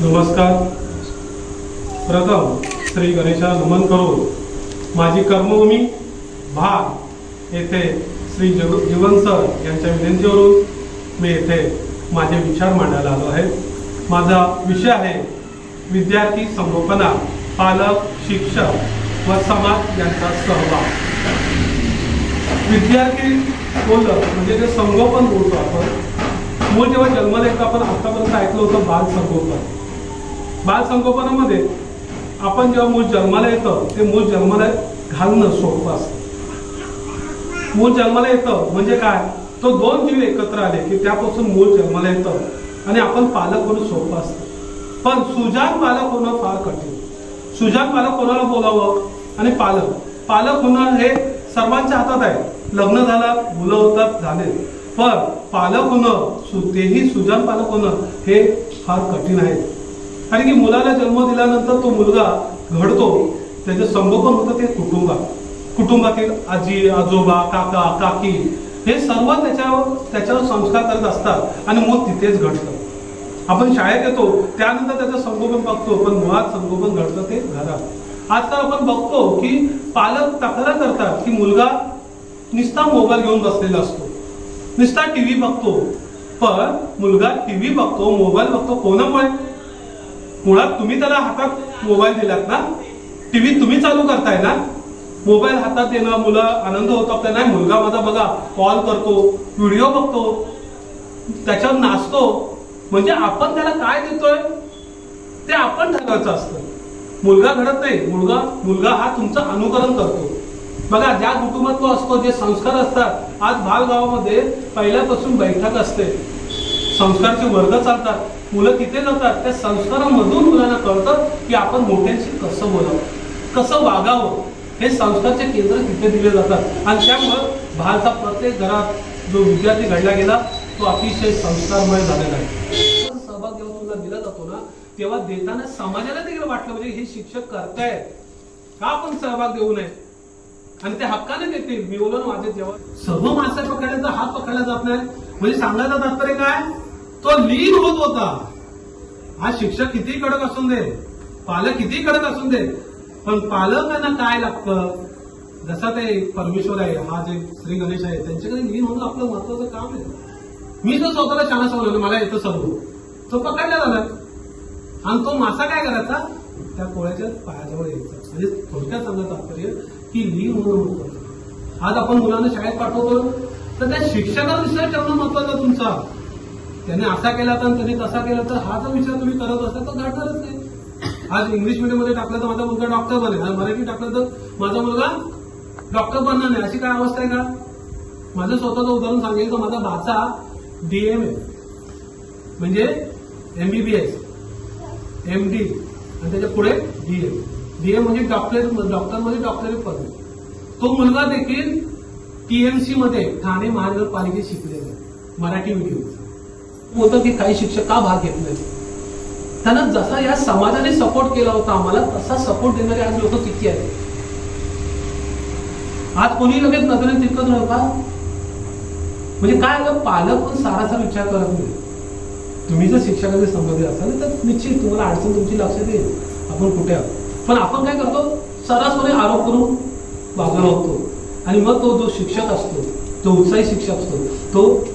नमस्कार. प्रथम श्री गणेशा नमन करून माझी कर्मभूमी भाग येथे श्री जीवन सर यांच्या विनंतीवरून मी येथे माझे विचार मांडायला आलो आहे. माझा विषय आहे विद्यार्थी संगोपना, पालक, शिक्षक व समाज यांचा सहभाग. विद्यार्थी बोललं म्हणजे ते संगोपन बोलतो आपण. मूळ जेव्हा जन्माला येतं आपण आतापर्यंत ऐकलं होतं बाल संगोपन. बाल संगोपनामध्ये आपण जेव्हा मूल जन्माला येतं ते मूल जन्माला घालणं सोपं असतं. मूल जन्माला येतं म्हणजे काय, तो दोन जीव एकत्र आले की त्यापासून मूल जन्माला येतं आणि आपण पालक होणं सोपं असतं. पण सुजाण पालक होणं फार कठीण. सुजाण पालक कोणाला बोलावं आणि पालक होणं हे सर्वांच्या हातात आहे. लग्न झालं, मुलं होतात, झाले, पण पालक होणं, तेही सुजाण पालक होणं हे फार कठीण आहे. कारण की मुलाला जन्म दिल्यानंतर तो मुलगा घडतो, त्याचं संगोपन होतं ते कुटुंबातील आजी, आजोबा, काका, काकी हे सर्व त्याच्यावर संस्कार करत असतात आणि मग तिथेच घडतं. आपण शाळेत येतो त्यानंतर त्याचं संगोपन बघतो, पण मुळात संगोपन घडतं ते घरात. आजकाल आपण बघतो की पालक तक्रार करतात की मुलगा नुसता मोबाईल घेऊन बसलेला असतो, नुसता टीव्ही बघतो. पण मुलगा टीव्ही बघतो, मोबाईल बघतो कोणामुळे? मुळात तुम्ही त्याला हातात मोबाईल दिलात ना, टीव्ही तुम्ही चालू करताय ना. मोबाईल हातात देणं, मुलं आनंद होतो आपल्या. नाही, मुलगा माझा बघा कॉल करतो, व्हिडिओ बघतो, त्याच्यावर नाचतो. म्हणजे आपण त्याला काय देतोय ते आपण ठरवायचं असतं. मुलगा घडत नाही, मुलगा हा तुमचं अनुकरण करतो. बघा, ज्या कुटुंबात तो असतो, जे संस्कार असतात. आज भालगावामध्ये पहिल्यापासून बैठक असते, संस्कारचे वर्ग चालतात, मुलं तिथे जातात. त्या संस्कारामधून मुलांना कळतं की आपण मोठ्यांशी कसं बोलावं, कसं वागावं. हे संस्कारचे केंद्र तिथे दिले जातात. आणि त्यामुळं भालचा प्रत्येक घरात जो विद्यार्थी घडला गेला तो अतिशय संस्कारमय झालेला आहे. सहभाग जेव्हा तुला दिला जातो ना, तेव्हा देताना समाजाला देखील वाटलं म्हणजे हे शिक्षक करतायत, का आपण सहभाग देऊ नये, आणि ते हक्काने देतील. मी बोललो ना, माझे जेव्हा सर्व माणसं पकडण्याचा हात पकडला जात नाही, म्हणजे सांगायचं तात्पर्य काय, तो लीन होत होता. हा शिक्षक किती कडक असून दे, पालक किती कडक असून दे, पण पालकांना काय लागतं, जसा ते परमेश्वर आहे, हा जे श्री गणेश आहे, त्यांच्याकडे लीन होणं आपलं महत्वाचं काम आहे. मी तर स्वतःला शाळा समजलं, मला येतं सर्व, तो पकडला झाला. आणि तो मासा काय करायचा, त्या कोळ्याच्या पायाजवळ यायचा. म्हणजे थोडक्यात सांगत तात्पर्य की लीन होणं महत्वाचं. आज आपण मुलांना शाळेत पाठवतो तर त्या शिक्षकाला विषय ठेवणं महत्वाचं तुमचा. त्याने असा केला तर त्याने तसा केला तर हा जर विचार तुम्ही करत असाल तर घडणारच नाही. आज इंग्लिश मीडियम मध्ये टाकलं तर माझा मुलगा डॉक्टर बनेल, आणि मराठी टाकलं तर माझा मुलगा डॉक्टर बनणार नाही, अशी काय अवस्था आहे का? माझं स्वतःचं उदाहरण सांगेल तर माझा भाचा DM आहे, म्हणजे MBBS, MD आणि त्याच्या पुढे DM म्हणजे डॉक्टरमध्ये डॉक्टरेट पदवी. तो मुलगा देखील TMC मध्ये ठाणे महानगरपालिकेत शिकलेला मराठी मीडियम. होतं की काही शिक्षक का भाग घेत नाही. त्यांना जसा या समाजाने सपोर्ट केला होता आम्हाला, तसा सपोर्ट देणारे आज लोक किती आहेत. आज कोणी लगेच नजरेत तिरकत नव्हता. म्हणजे काय आलं, पालक पण सारासार विचार करत नाही. तुम्ही जर शिक्षकाचे संबंधित असाल तर निश्चित तुम्हाला अडचण तुमची लक्षात येईल, आपण कुठे आहोत. पण आपण काय करतो, सर्रासपणे आरोप करून वागला होतो. आणि मग तो जो शिक्षक असतो, तो उत्साही शिक्षक असतो, तो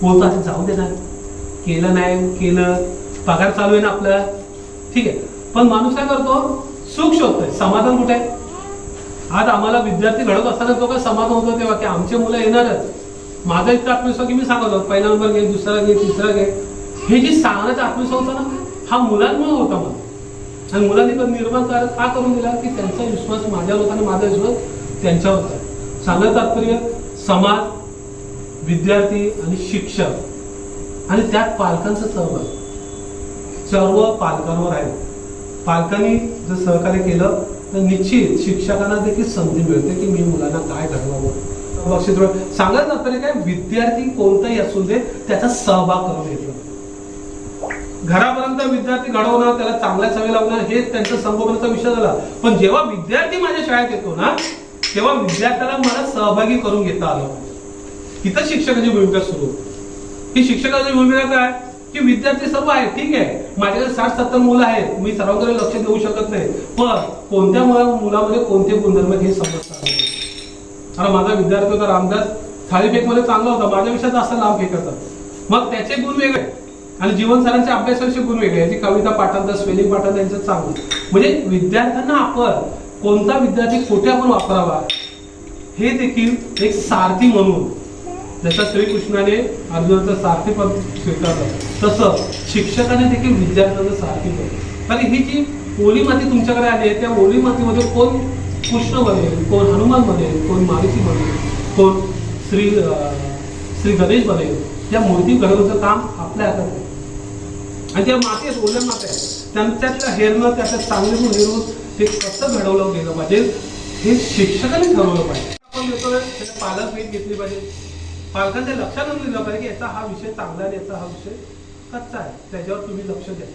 बोलतो असं जाऊ दे ना, केलं नाही केलं, पगार चालू आहे ना आपला, ठीक आहे. पण माणूस काय करतो, सुख शोधतोय, समाधान कुठे आहे. आज आम्हाला विद्यार्थी घडत असताना तो काय समाधान होतो तेव्हा की आमचे मुलं येणारच. माझा इतका आत्मविश्वास की मी सांगतो पहिला नंबर घे, दुसरा घे, तिसरा घे, हे जे सांगण्याचा आत्मविश्वास होता ना, हा मुलांमुळे होता मला. आणि मुलांनी पण निर्माण का करून दिला की त्यांचा विश्वास माझ्यावर होता आणि माझा विश्वास त्यांच्यावर होता. सांगण्याचं तात्पर्य समाज, विद्यार्थी आणि शिक्षक, आणि त्यात पालकांचा सहभाग सर्व पालकांवर आहे. पालकांनी जर सहकार्य केलं तर निश्चित शिक्षकांना देखील संधी मिळते की मी मुलांना काय घडवावं. बक्षीस सांगायचं तात्पर्य काय, विद्यार्थी कोणताही असू दे त्याचा सहभाग करून घेतला. घरापर्यंत विद्यार्थी घडवणं, त्याला चांगल्या सवय लावणं हे त्यांचा संगोपनाचा विषय झाला. पण जेव्हा विद्यार्थी माझ्या शाळेत येतो ना, तेव्हा विद्यार्थ्याला मला सहभागी करून घेता आलं. तिथं शिक्षकाची भूमिका सुरू. ही शिक्षकाची भूमिका काय, की विद्यार्थी सर्व आहेत, ठीक आहे, माझ्याकडे 60-70 मुलं आहेत, मी सर्वांकडे लक्ष देऊ शकत नाही, पण कोणत्या मुलामध्ये कोणते गुणधर्म हे समजतात. अरे माझा विद्यार्थी होता रामदास, थाळीफेकमध्ये चांगला होता, माझ्यापेक्षा जास्त लांब फेकत होता, मग त्याचे गुण वेगळे आणि जीवन सरांचे अभ्यासाचे गुण वेगळे, याची कविता पाठांतर स्पेलिंग पाठांतर यांचं चांगलं. म्हणजे विद्यार्थ्यांना आपण कोणता विद्यार्थी कुठे आपण वापरावा हे देखील एक सारथी म्हणून, जसं श्रीकृष्णाने अर्जुनाचं सारथी पद स्वीकारलं तसं शिक्षकाने देखील विद्यार्थ्यांचं सारथी पद. कारण ही जी ओली माती तुमच्याकडे आली आहे, त्या ओली मातीमध्ये कोण कृष्ण बनेल, कोण हनुमान बनेल, कोण मारुती बनेल, कोण श्री गणेश बनेल, या मूर्ती घडवण्याचं काम आपल्या हातात आहे. आणि त्या माती आहेत, ओल्या मात्या आहेत, त्यांच्यातलं हेरणं, त्याच्यात चांगले गुण हेरून ते कसं घडवलं गेलं पाहिजे हे शिक्षकाने ठरवलं पाहिजे. आपण देतोय त्याच्या पालक नीट घेतली पाहिजे, पालकांच्या लक्षात आणून दिलं पाहिजे की याचा हा विषय चांगला आहे, याचा हा विषय कच्चा आहे, त्याच्यावर तुम्ही लक्ष द्या.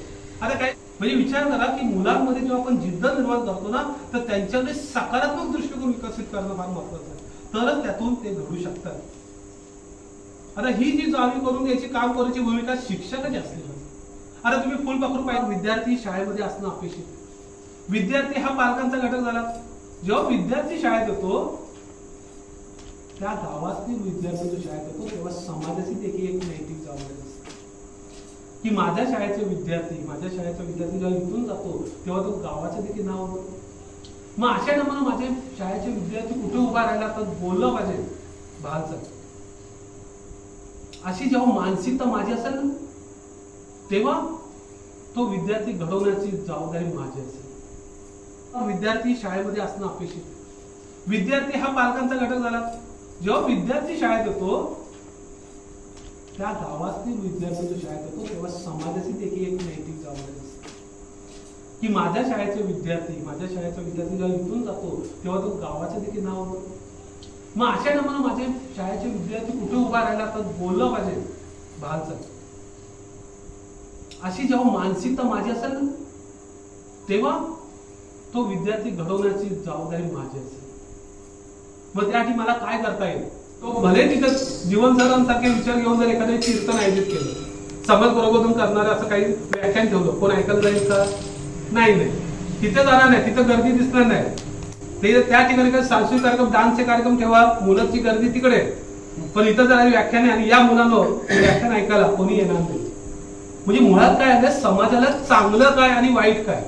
आता काय म्हणजे विचार करा की मुलांमध्ये जेव्हा आपण जिद्द निर्माण करतो ना, तर त्यांच्यामध्ये सकारात्मक दृष्टिकोन विकसित करणं फार महत्वाचं आहे, तरच त्यातून ते घडू शकतात. आता ही जी जाणीव करून घ्यायची, काम करायची भूमिका शिक्षकाची असली पाहिजे. आता तुम्ही फुलपाखरू पाहिजे, विद्यार्थी शाळेमध्ये असणं अपेक्षित. विद्यार्थी हा पालकांचा घटक झाला. जेव्हा विद्यार्थी शाळेत येतो, त्या गावातील विद्यार्थी जो शाळेत येतो, तेव्हा समाजाची देखील एक नैतिक जबाबदारी असते की माझ्या शाळेचे विद्यार्थी जेव्हा इथून जातो तेव्हा तो गावाचं देखील नाव होतं. मग अशा टायमाला माझे शाळेचे विद्यार्थी कुठे उभा राहिला तर बोललं पाहिजे भालचं. अशी जेव्हा मानसिकता माझी असेल ना, तेव्हा तो विद्यार्थी घडवण्याची जबाबदारी माझी असेल. विद्यार्थी शाळेमध्ये असणं अपेक्षित. विद्यार्थी हा पालकांचा घटक झाला. जेव्हा विद्यार्थी शाळेत येतो, त्या गावातील विद्यार्थी जो शाळेत येतो, तेव्हा समाजाची देखील एक नैतिक जबाबदारी असते की माझ्या शाळेचे विद्यार्थी जेव्हा इथून जातो तेव्हा तो गावाचं देखील नाव होतं. मग अशा टायमाला माझे शाळेचे विद्यार्थी कुठे उभा राहिला तर बोललं पाहिजे भालचं. अशी जेव्हा मानसिकता माझी असेल ना, तेव्हा तो विद्यार्थी घडवण्याची जबाबदारी माझी असेल. मग त्यासाठी मला काय करता येईल, तो भले तिथं जीवन सरांसारखे विचार घेऊन जर एखादं कीर्तन आयोजित केलं, समाज प्रबोधन करणारे असं काही व्याख्यान ठेवलं, कोण ऐकायला जाईल का? नाही, तिथे जाणार नाही, तिथं गर्दी दिसणार नाही. ते त्या ठिकाणी काही सांस्कृतिक कार्यक्रम, डान्सचे कार्यक्रम ठेवा, मुलांची गर्दी तिकडे, पण इथं जाणारी व्याख्यान आहे आणि या मुलांना व्याख्यान ऐकायला कोणी येणार नाही. म्हणजे मुळात काय आहे, समाजाला चांगलं काय आणि वाईट काय.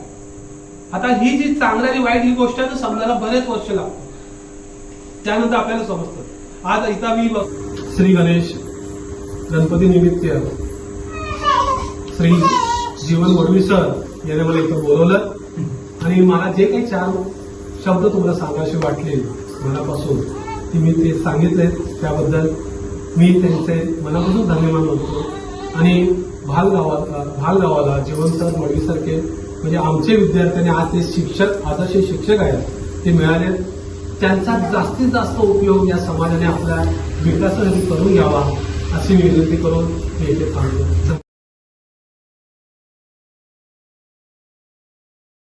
आता ही जी चांगलं आणि वाईट ही गोष्ट आहे, समजायला बरेच वर्ष लागतात, त्यानंतर आपल्याला समजतं. आज इथं मी श्री गणेश गणपती निमित्त श्री जीवन वडवी सर याने मला इथं बोलवलं आणि मला जे काही 4 शब्द तुम्हाला सांगायचे वाटले मनापासून, ते मी ते सांगितले. त्याबद्दल मी त्यांचे मनापासून धन्यवाद मानतो. आणि भालगावाला जीवन सर वडवीसारखे म्हणजे आमचे विद्यार्थ्यांनी आज ते शिक्षक, आदर्श शिक्षक आहेत, ते मिळाले. त्यांचा जास्तीत जास्त उपयोग या समाजाने आपल्या विकासासाठी करून घ्यावा अशी विनंती करून मी इथे थांबतो.